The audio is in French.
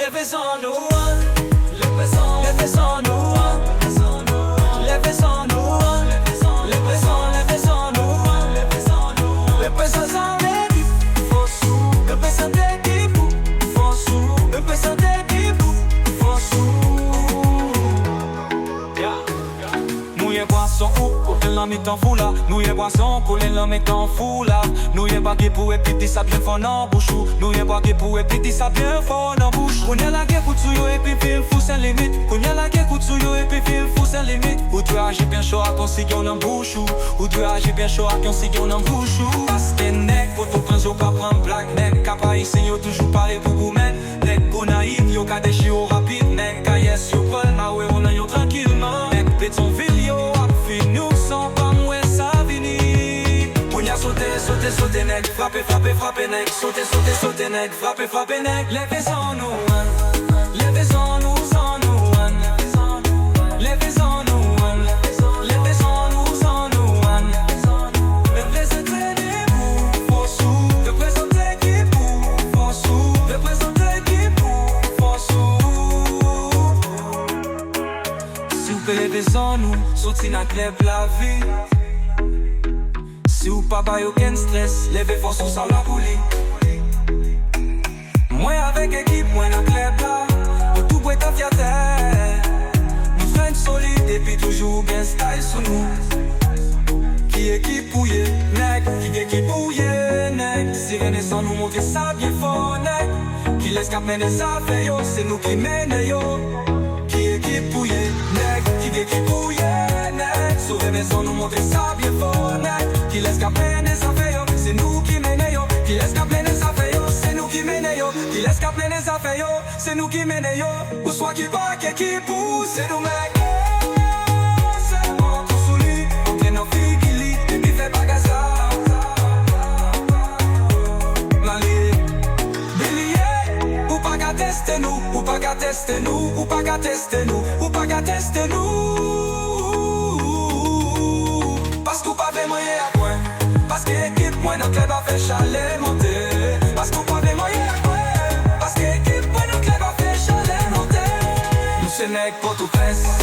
Levez en nous, levez en nous, levez en nous, levez en nous, représentants d'équipe, forçons, représentants d'équipe, forçons, représentants d'équipe, forçons. Nous y boisson ou pour l'homme est en fou là. Nous y boisson pour l'homme est en fou là. Nous y baguette pour épiter ça bien fort dans bouche. Nous y baguette pour épiter ça bien fort dans bouche. On y a la guerre pour tout yo et puis film fou sans limite. On y a la guerre pour tout yo et puis film fou sans limite. Ou tu agis bien chaud à ton cigare dans bouche. Ou tu agis bien chaud à ton cigare dans bouche. Parce que nèg pour tout prendre yo pas prendre blague. Nèg capable ici yo toujours parler pour vous mettre. Nèg pour naïf yo ka déchirer au rapide. Nèg ka yes yo pas ma ouais on a yo tranquillement. Nèg péton ville yo a fini nous sans pas moins ça vini. On y a sauté nèg frappé nèg. Sauté nèg frappé nèg. Levez en nous, levez en nous, levez en nous, levez en nous, représentez l'équipe, forçons, représentez l'équipe, forçons, représentez l'équipe, forçons. Si vous pouvez lever en nous, sortir dans club la vie. Si vous pas pas aucun stress, levez forçons ça la poulie. Moi avec équipe, moi dans club là, pour tout boire ta fierté. Nous friends solides et puis toujours bien style sous nous. Qui équipe pouillé, nèg, qui équipe pouillé, nèg. Si rien n'est sans nous montrer ça bien fort, nèg. Qui laisse qu'à mener ça fait yo, c'est nous qui mène yo. Qui équipe pouillé, nèg, qui équipe pouillé, nèg. Si rien n'est sans nous montrer ça bien fort, nèg. Qui laisse qu'à mener ça fait yo, c'est nous qui mène yo. Qui laisse qu'à mener ça fait yo, c'est nous qui mène yo. Qui laisse qu'à mener ça fait yo, c'est nous qui mène yo. Ou soit qui pas qui pousse, c'est nous mec. C'est moi tout sous lui, on traîne nos filles qui lit, et puis fait bagaza. Mali, Billy, ou pas qu'à tester nous, ou pas qu'à tester nous, ou pas qu'à tester nous, ou pas qu'à tester nous. Parce qu'on pas fait moyen à point. Parce que l'équipe, moi, notre club a fait chalet monter. Parce qu'on pas des moyens à quoi. Parce que l'équipe, moi, notre club a fait chalet monter. Nous, c'est nèg pour tout presse.